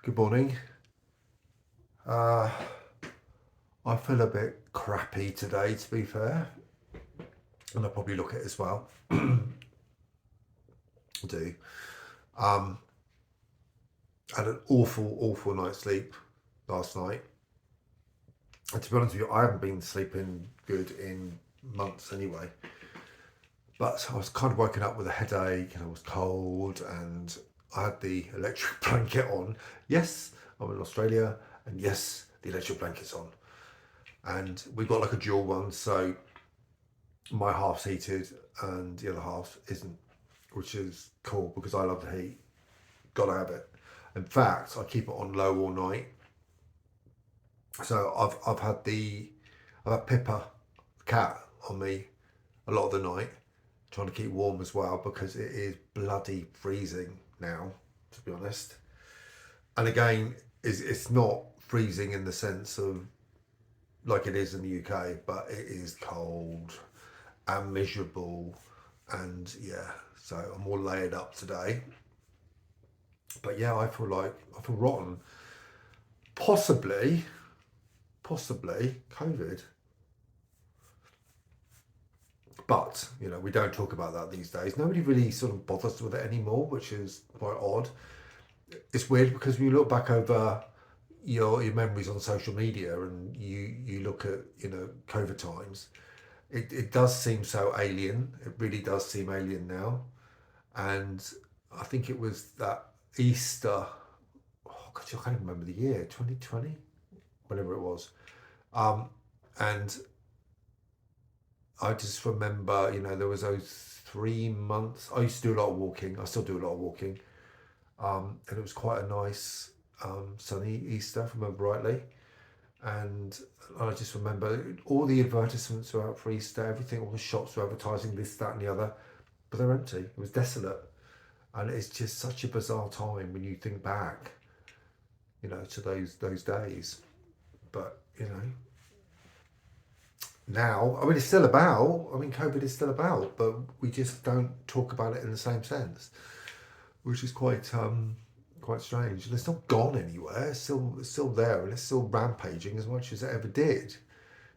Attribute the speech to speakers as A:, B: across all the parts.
A: Good morning. Uh, I feel a bit crappy today, to be fair, and I'll probably look at it as well. I do. Um, Had an awful night's sleep last night, and to be honest with you, I haven't been sleeping good in months anyway. But I was kind of woken up with a headache, and I was cold, and I had the electric blanket on. Yes, I'm in Australia, and yes, the electric blanket's on, and we've got like a dual one, so my half's heated and the other half isn't, which is cool because I love the heat. Gotta have it. In fact, I keep it on low all night. So I've had Pippa, the cat, on me a lot of the night, trying to keep warm as well because it is bloody freezing now, to be honest. And again, it's not freezing in the sense of like it is in the UK, but it is cold and miserable, and yeah, so I'm all layered up today. But yeah, I feel rotten. Possibly COVID. But we don't talk about that these days. Nobody really sort of bothers with it anymore, which is quite odd. It's weird because when you look back over your memories on social media and you look at COVID times, it does seem so alien. It really does seem alien now. And I think it was that Easter. Oh God, I can't even remember the year. 2020, whatever it was. Um, and I just remember, there was those 3 months. I used to do a lot of walking. I still do a lot of walking. And it was quite a nice sunny Easter, if I remember rightly. And I just remember all the advertisements were out for Easter. Everything, all the shops were advertising this, that, and the other, but they're empty. It was desolate. And it's just such a bizarre time when you think back, to those days. But now, I mean, it's still about. I mean, COVID is still about, but we just don't talk about it in the same sense, which is quite strange. And it's not gone anywhere. It's still there, and it's still rampaging as much as it ever did.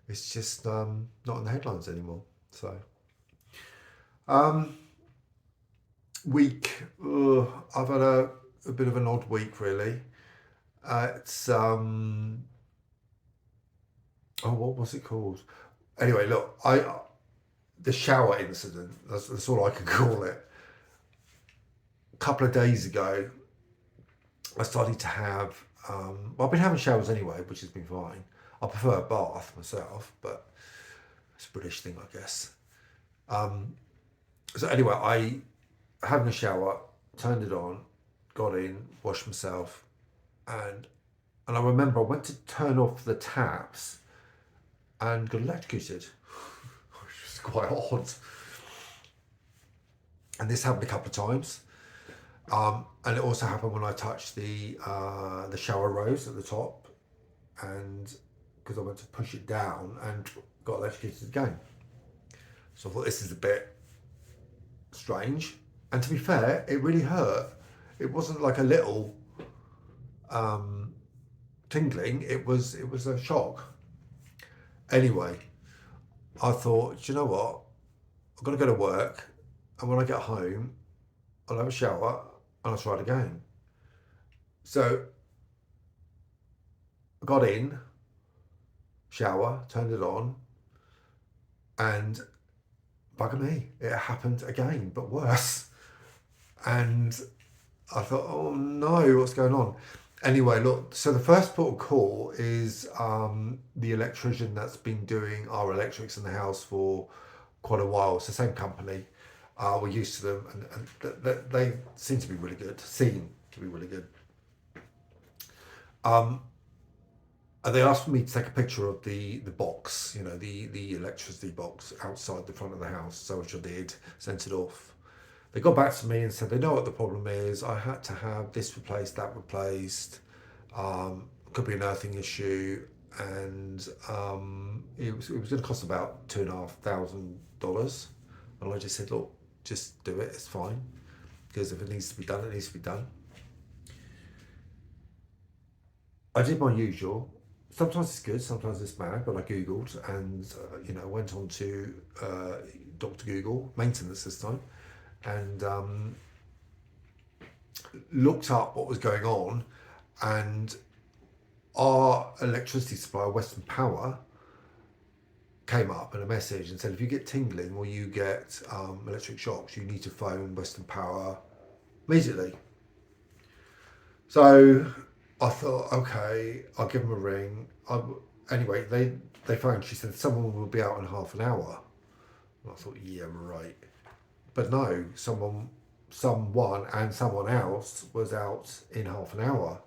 A: It's just not in the headlines anymore. So, um, week. I've had a bit of an odd week, really. It's oh, what was it called? Anyway, look, I the shower incident. That's all I can call it. A couple of days ago, I started to have. Well, I've been having showers anyway, which has been fine. I prefer a bath myself, but it's a British thing, I guess. Um, so anyway, I having a shower, turned it on, got in, washed myself, and and I remember I went to turn off the taps and got electrocuted, which was quite odd. And this happened a couple of times. And it also happened when I touched the shower rose at the top, and because I went to push it down and got electrocuted again. So I thought this is a bit strange. And to be fair, it really hurt. It wasn't like a little um, tingling. It was a shock. Anyway, I thought, do you know what? I've got to go to work, and when I get home, I'll have a shower and I'll try it again. So I got in, shower, turned it on, and bugger me, it happened again, but worse. And I thought, oh no, what's going on? Anyway, look, so the first port of call is the electrician that's been doing our electrics in the house for quite a while. It's the same company. We're used to them, and they seem to be really good. Seem to be really good. Um, and they asked me to take a picture of the box, the electricity box outside the front of the house. So which I did, sent it off. They got back to me and said they know what the problem is. I had to have this replaced, that replaced. Could be an earthing issue, and it was going to cost about $2,500. And I just said, look, just do it. It's fine because if it needs to be done, it needs to be done. I did my usual. Sometimes it's good, sometimes it's bad, but I Googled and, went on to Dr. Google, maintenance this time, and looked up what was going on. And our electricity supplier, Western Power, came up in a message and said if you get tingling or you get electric shocks, you need to phone Western Power immediately. So I thought, okay, I'll give them a ring. Anyway, they phoned. She said someone will be out in half an hour. And I thought, yeah, right. But no, someone and someone else was out in half an hour.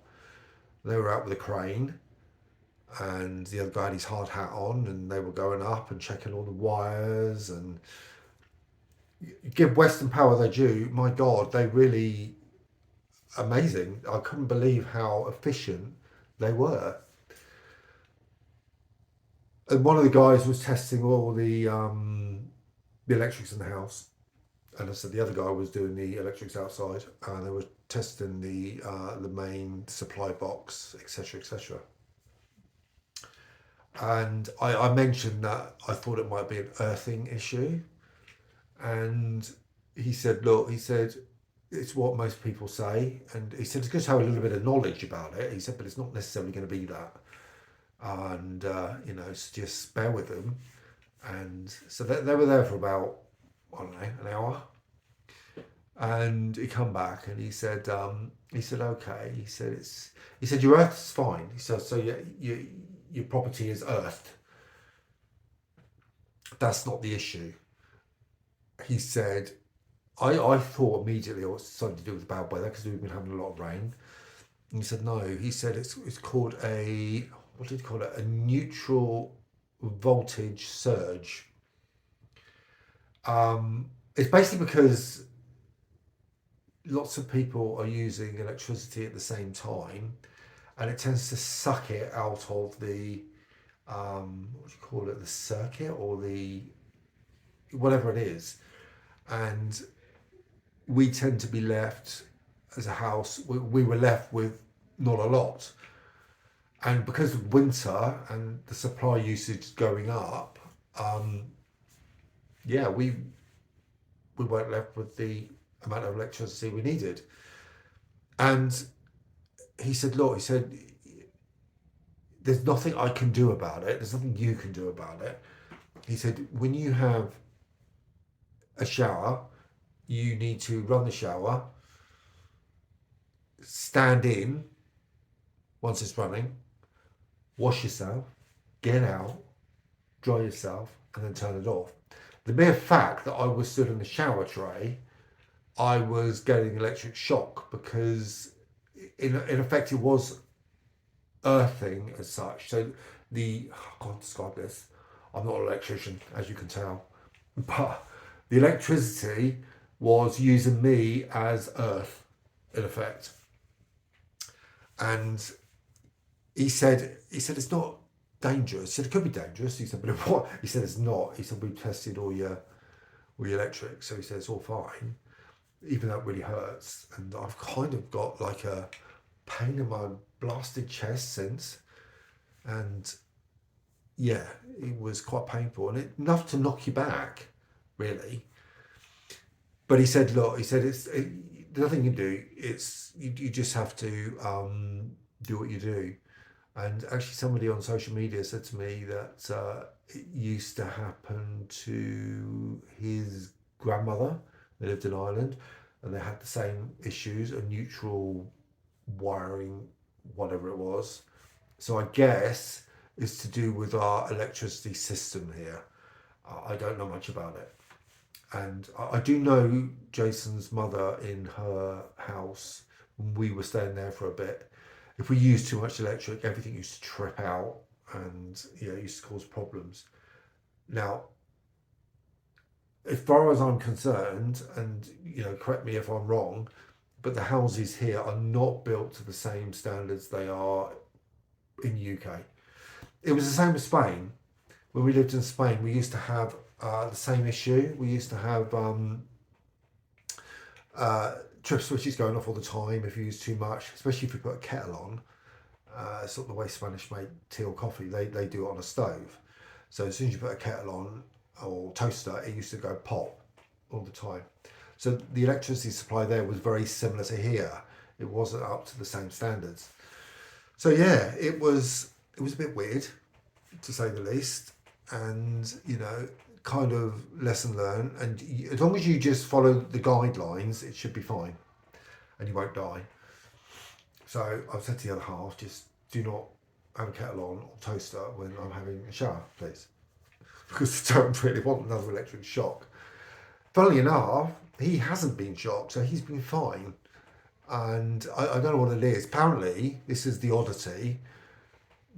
A: They were out with a crane, and the other guy had his hard hat on, and they were going up and checking all the wires. And give Western Power their due. My God, they really amazing. I couldn't believe how efficient they were. And one of the guys was testing all the electrics in the house, and I said the other guy was doing the electrics outside, and they were testing the main supply box, etc., etc. And I mentioned that I thought it might be an earthing issue, and he said, "Look," he said, "it's what most people say," and he said it's good to have a little bit of knowledge about it. He said, "But it's not necessarily going to be that." And just bear with them. And so they were there for about, I don't know, an hour. And he come back and he said okay. He said your earth's fine. He said so your property is earthed. That's not the issue. He said I thought immediately it was something to do with the bad weather because we've been having a lot of rain. And he said no. He said it's called a, what did he call it? A neutral voltage surge. It's basically because lots of people are using electricity at the same time, and it tends to suck it out of the what do you call it, the circuit or the whatever it is, and we tend to be left as a house. We were left with not a lot, and because of winter and the supply usage going up, yeah, we weren't left with the amount of electricity we needed. And he said, look, he said, there's nothing I can do about it. There's nothing you can do about it. He said, when you have a shower, you need to run the shower, stand in once it's running, wash yourself, get out, dry yourself, and then turn it off. The mere fact that I was stood in the shower tray, I was getting electric shock because in effect it was earthing as such. So I can't describe this. I'm not an electrician, as you can tell, but the electricity was using me as earth in effect. And he said it's not dangerous. He said it could be dangerous. He said, but what? He said it's not. He said we've tested all your electric, so he said it's all fine, even though it really hurts. And I've kind of got like a pain in my blasted chest since, and yeah, it was quite painful and enough to knock you back, really. But he said, look, he said there's nothing you can do. It's you just have to do what you do. And actually, somebody on social media said to me that it used to happen to his grandmother. They lived in Ireland, and they had the same issues, a neutral wiring, whatever it was. So I guess it's to do with our electricity system here. I don't know much about it. And I do know Jason's mother in her house, when we were staying there for a bit, if we used too much electric, everything used to trip out and it used to cause problems. Now, as far as I'm concerned, and correct me if I'm wrong, but the houses here are not built to the same standards they are in the UK. It was the same as Spain. When we lived in Spain, we used to have the same issue. We used to have trip switches going off all the time if you use too much, especially if you put a kettle on. sort of the way Spanish make tea or coffee. They do it on a stove. So as soon as you put a kettle on or toaster, it used to go pop all the time. So the electricity supply there was very similar to here. It wasn't up to the same standards. So yeah, it was a bit weird, to say the least. And kind of lesson learned. And as long as you just follow the guidelines, it should be fine, and you won't die. So I've said to the other half, just do not have a kettle on or toaster when I'm having a shower, please, because I don't really want another electric shock. Funnily enough, he hasn't been shocked, so he's been fine. And I don't know what it is. Apparently, this is the oddity.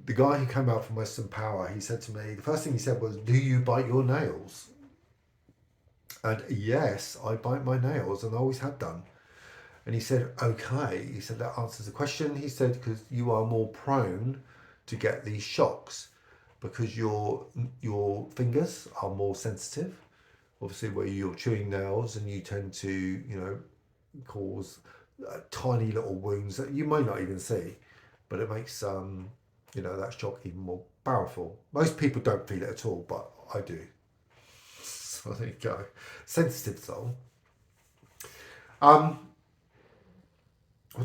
A: The guy who came out from Western Power, he said to me, the first thing he said was, "Do you bite your nails?" And yes, I bite my nails, and I always have done. And he said, "Okay." He said, "That answers the question." He said, "Because you are more prone to get these shocks because your fingers are more sensitive. Obviously, where you're chewing nails, and you tend to, cause tiny little wounds that you might not even see, but it makes that shock even more powerful. Most people don't feel it at all, but I do. So there you go. Sensitive soul. What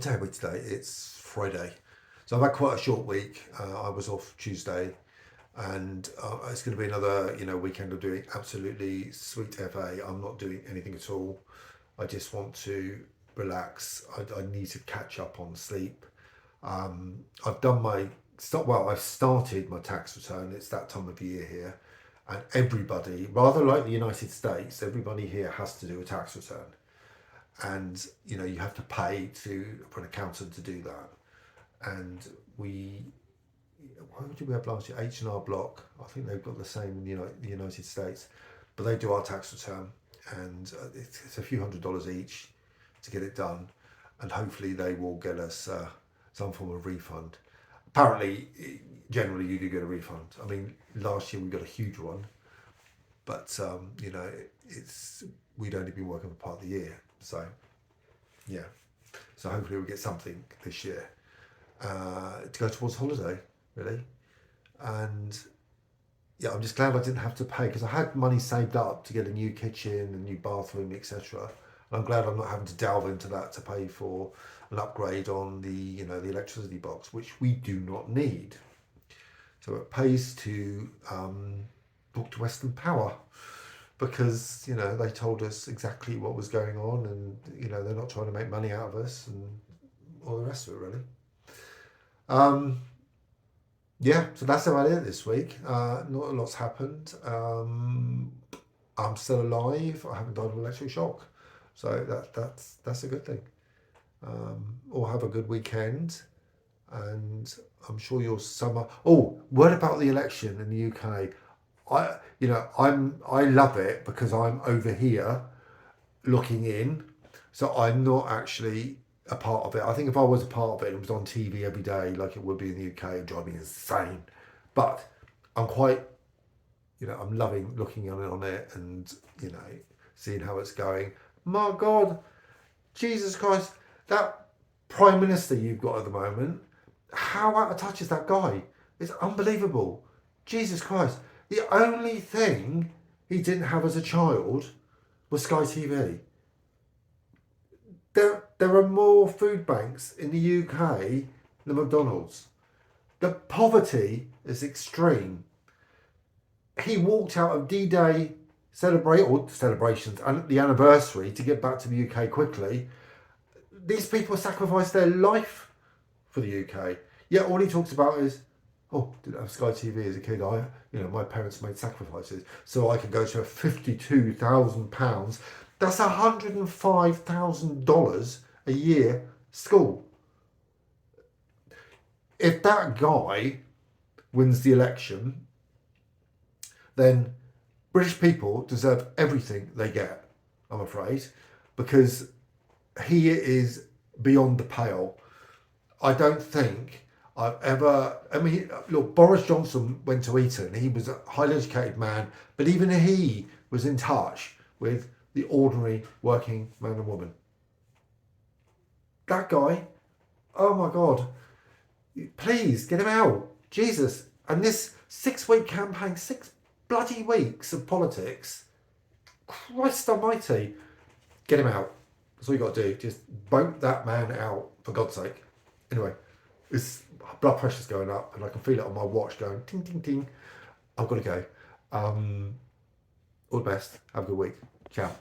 A: day are we today? It's Friday. So I've had quite a short week. I was off Tuesday, and it's going to be another weekend of doing absolutely sweet FA. I'm not doing anything at all. I just want to relax. I need to catch up on sleep. I've started my tax return. It's that time of year here, and everybody, rather like the United States, everybody here has to do a tax return, and you have to pay for an accountant to do that. And what did we have last year? H&R Block. I think they've got the same in the United States, but they do our tax return, and it's a few $100s each to get it done, and hopefully they will get us some form of refund. Apparently, generally you do get a refund. I mean, last year we got a huge one, but we'd only been working for part of the year, so yeah. So hopefully we'll get something this year to go towards holiday, really. And yeah, I'm just glad I didn't have to pay, because I had money saved up to get a new kitchen, a new bathroom, etc. I'm glad I'm not having to delve into that to pay for an upgrade on the the electricity box, which we do not need. So it pays to book to Western Power, because they told us exactly what was going on, and they're not trying to make money out of us and all the rest of it, really. Yeah, so that's about it this week. Not a lot's happened. I'm still alive. I haven't died of electric shock. So that's a good thing. Or have a good weekend, and I'm sure your summer. Oh, what about the election in the UK? I love it because I'm over here looking in, so I'm not actually a part of it. I think if I was a part of it, it was on TV every day like it would be in the UK, it'd drive me insane. But I'm quite, I'm loving looking on it and seeing how it's going. My God, Jesus Christ, that Prime Minister you've got at the moment, how out of touch is that guy? It's unbelievable. Jesus Christ. The only thing he didn't have as a child was Sky TV. There are more food banks in the UK than McDonald's. The poverty is extreme. He walked out of D-Day celebrations and the anniversary to get back to the UK quickly. These people sacrificed their life for the UK. Yet all he talks about is, oh, didn't have Sky TV as a kid. My parents made sacrifices so I could go to a £52,000. That's $105,000 a year school. If that guy wins the election, then British people deserve everything they get, I'm afraid, because he is beyond the pale. I don't think I've ever... look, Boris Johnson went to Eton. He was a highly educated man, but even he was in touch with the ordinary working man and woman. That guy, oh my God. Please get him out. Jesus. And this 6-week campaign, 6 bloody weeks of politics. Christ almighty. Get him out. That's all you got to do. Just vote that man out, for God's sake. Anyway, his blood pressure's going up and I can feel it on my watch going ting, ting, ting. I've got to go. All the best. Have a good week. Ciao.